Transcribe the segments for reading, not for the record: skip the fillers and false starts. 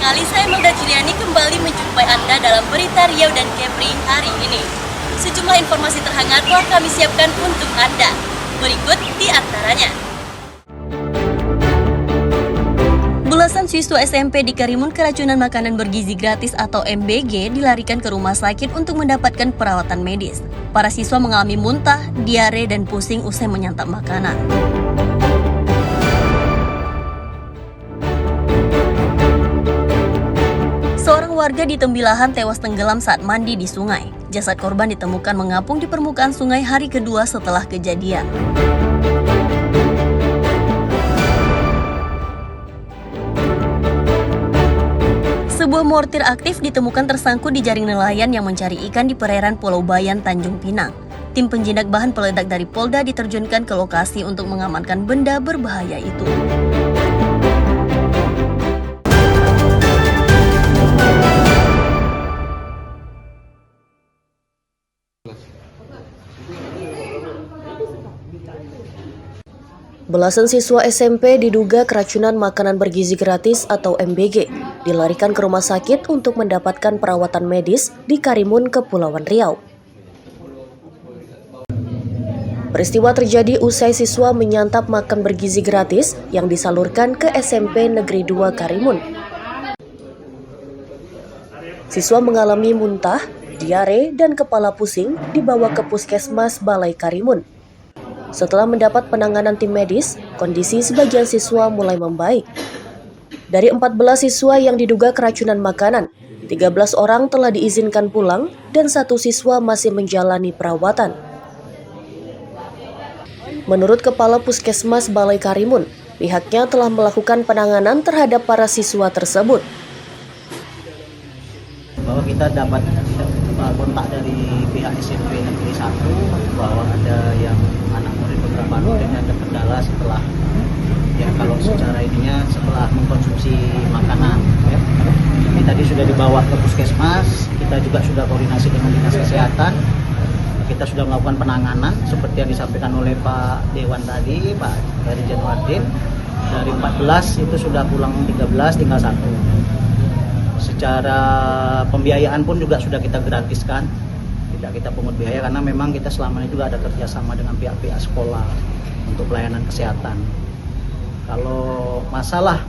sekali saya Melda Juliani kembali menjumpai Anda dalam berita Riau dan Kepri hari ini. Sejumlah informasi terhangat telah kami siapkan untuk Anda. Berikut di antaranya. Belasan siswa SMP di Karimun keracunan makanan bergizi gratis atau MBG dilarikan ke rumah sakit untuk mendapatkan perawatan medis. Para siswa mengalami muntah, diare, dan pusing usai menyantap makanan. Seorang warga di Tembilahan tewas tenggelam saat mandi di sungai. Jasad korban ditemukan mengapung di permukaan sungai hari kedua setelah kejadian. Sebuah mortir aktif ditemukan tersangkut di jaring nelayan yang mencari ikan di perairan Pulau Bayan, Tanjung Pinang. Tim penjinak bahan peledak dari Polda diterjunkan ke lokasi untuk mengamankan benda berbahaya itu. Belasan siswa SMP diduga keracunan makanan bergizi gratis atau MBG dilarikan ke rumah sakit untuk mendapatkan perawatan medis di Karimun, Kepulauan Riau. Peristiwa terjadi usai siswa menyantap makan bergizi gratis yang disalurkan ke SMP Negeri 2 Karimun. Siswa mengalami muntah, diare, dan kepala pusing dibawa ke Puskesmas Balai Karimun. Setelah mendapat penanganan tim medis, kondisi sebagian siswa mulai membaik. Dari 14 siswa yang diduga keracunan makanan, 13 orang telah diizinkan pulang dan 1 siswa masih menjalani perawatan. Menurut Kepala Puskesmas Balai Karimun, pihaknya telah melakukan penanganan terhadap para siswa tersebut. Bahwa kita dapat kontak dari pihak SMP Negeri 1 bahwa ada yang anak murid beberapa muridnya ada kendala setelah kalau secara ininya setelah mengkonsumsi makanan ya. Ini tadi sudah dibawa ke Puskesmas, kita juga sudah koordinasi dengan Dinas Kesehatan. Kita sudah melakukan penanganan seperti yang disampaikan oleh Pak Dewan tadi, Pak Heri Januardin. Dari 14 itu sudah pulang 13, tinggal 1. Secara pembiayaan pun juga sudah kita gratiskan, tidak kita pungut biaya karena memang kita selama ini juga ada kerjasama dengan pihak-pihak sekolah untuk pelayanan kesehatan. Kalau masalah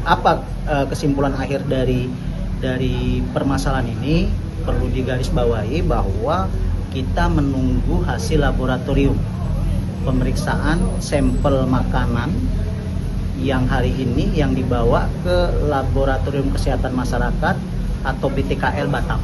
apa kesimpulan akhir dari permasalahan ini, perlu digarisbawahi bahwa kita menunggu hasil laboratorium pemeriksaan sampel makanan yang hari ini yang dibawa ke Laboratorium Kesehatan Masyarakat atau BTKL Batam.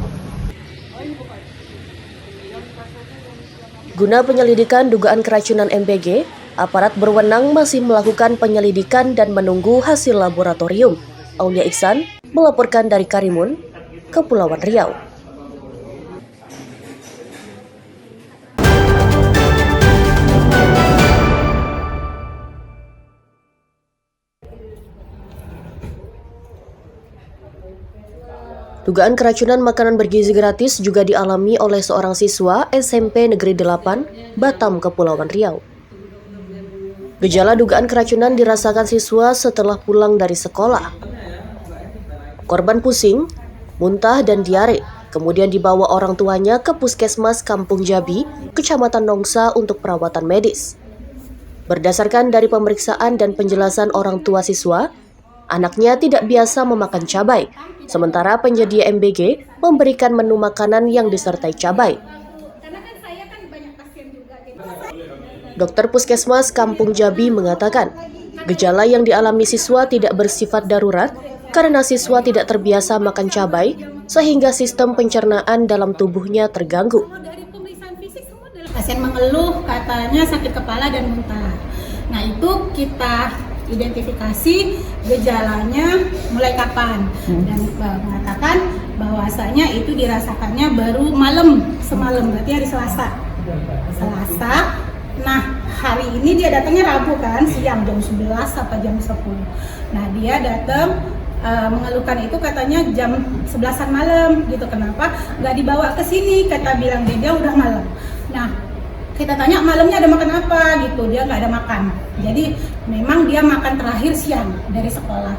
Guna penyelidikan dugaan keracunan MBG, aparat berwenang masih melakukan penyelidikan dan menunggu hasil laboratorium. Aulia Iksan melaporkan dari Karimun, Kepulauan Riau. Dugaan keracunan makanan bergizi gratis juga dialami oleh seorang siswa SMP Negeri 8, Batam, Kepulauan Riau. Gejala dugaan keracunan dirasakan siswa setelah pulang dari sekolah. Korban pusing, muntah, dan diare, kemudian dibawa orang tuanya ke Puskesmas Kampung Jabi, Kecamatan Nongsa untuk perawatan medis. Berdasarkan dari pemeriksaan dan penjelasan orang tua siswa, anaknya tidak biasa memakan cabai, sementara penyedia MBG memberikan menu makanan yang disertai cabai. Dokter Puskesmas Kampung Jabi mengatakan, gejala yang dialami siswa tidak bersifat darurat karena siswa tidak terbiasa makan cabai, sehingga sistem pencernaan dalam tubuhnya terganggu. Pasien mengeluh katanya sakit kepala dan muntah. Nah, itu kita identifikasi gejalanya mulai kapan dan mengatakan bahwasanya itu dirasakannya baru semalam, berarti hari Selasa. Nah, hari ini dia datangnya Rabu kan, siang jam 11 sampai jam 10. Nah, dia datang mengeluhkan itu katanya jam 11-an malam gitu. Kenapa nggak dibawa ke sini? Kata bilang dia udah malam. Nah, kita tanya malamnya ada makan apa gitu, dia nggak ada makan. Jadi memang dia makan terakhir siang dari sekolah.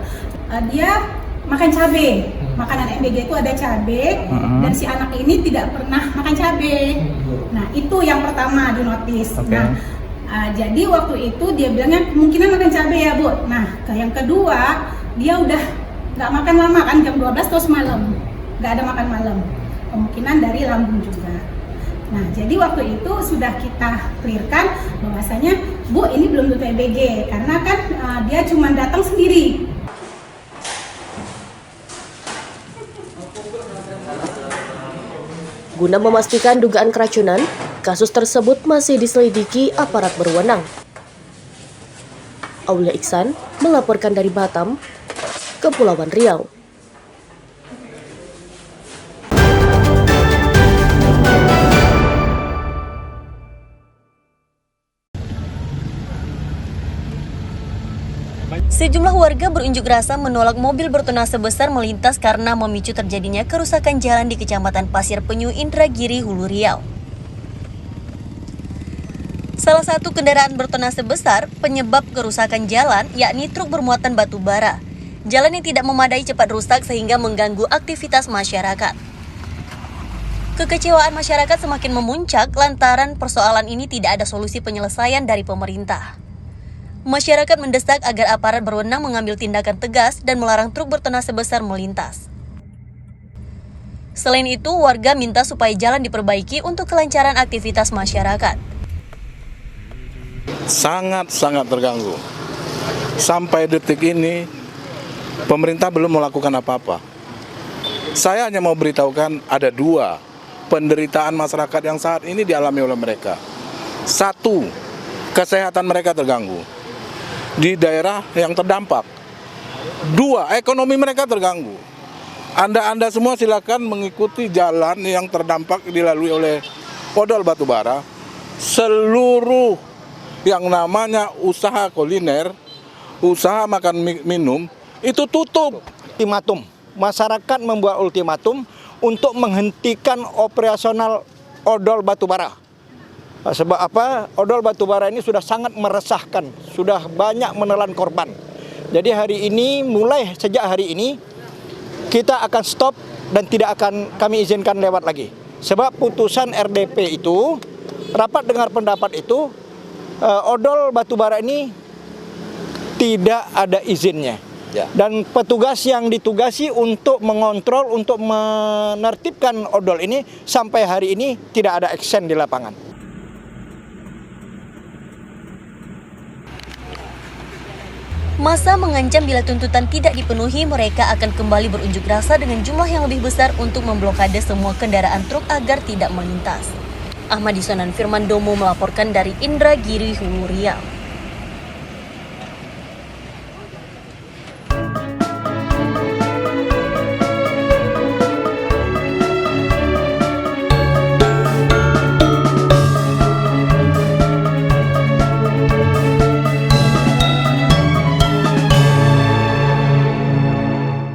Dia makan cabai. Makanan MBG itu ada cabai dan si anak ini tidak pernah makan cabai. Nah itu yang pertama di notis. Nah jadi waktu itu dia bilangnya kemungkinan makan cabai ya Bu. Nah yang kedua dia udah nggak makan lama kan, jam 12 terus malam nggak ada makan malam, kemungkinan dari lambung juga. Nah jadi waktu itu sudah kita clearkan bahwasanya Bu ini belum tentu MBG karena kan dia cuma datang sendiri. Guna memastikan dugaan keracunan, kasus tersebut masih diselidiki aparat berwenang. Aulia Iksan melaporkan dari Batam, Kepulauan Riau. Sejumlah warga berunjuk rasa menolak mobil bertonnase besar melintas karena memicu terjadinya kerusakan jalan di Kecamatan Pasir Penyu, Indragiri, Hulu Riau. Salah satu kendaraan bertonnase besar penyebab kerusakan jalan yakni truk bermuatan batu bara. Jalan yang tidak memadai cepat rusak sehingga mengganggu aktivitas masyarakat. Kekecewaan masyarakat semakin memuncak lantaran persoalan ini tidak ada solusi penyelesaian dari pemerintah. Masyarakat mendesak agar aparat berwenang mengambil tindakan tegas dan melarang truk bertonnase besar melintas. Selain itu, warga minta supaya jalan diperbaiki untuk kelancaran aktivitas masyarakat. Sangat terganggu. Sampai detik ini, pemerintah belum melakukan apa-apa. Saya hanya mau beritahukan ada dua penderitaan masyarakat yang saat ini dialami oleh mereka. Satu, kesehatan mereka terganggu di daerah yang terdampak. Dua, ekonomi mereka terganggu. Anda semua silakan mengikuti jalan yang terdampak dilalui oleh odol batubara. Seluruh yang namanya usaha kuliner, usaha makan minum, itu tutup. Ultimatum, masyarakat membuat ultimatum untuk menghentikan operasional odol batubara. Sebab apa? Odol batubara ini sudah sangat meresahkan, sudah banyak menelan korban. Jadi hari ini, mulai sejak hari ini, kita akan stop dan tidak akan kami izinkan lewat lagi. Sebab putusan RDP itu, rapat dengar pendapat itu, odol batubara ini tidak ada izinnya. Dan petugas yang ditugasi untuk mengontrol, untuk menertibkan odol ini, sampai hari ini tidak ada action di lapangan. Massa mengancam bila tuntutan tidak dipenuhi, mereka akan kembali berunjuk rasa dengan jumlah yang lebih besar untuk memblokade semua kendaraan truk agar tidak melintas. Ahmad Isonan Firmandomo melaporkan dari Indragiri, Hulu Riau.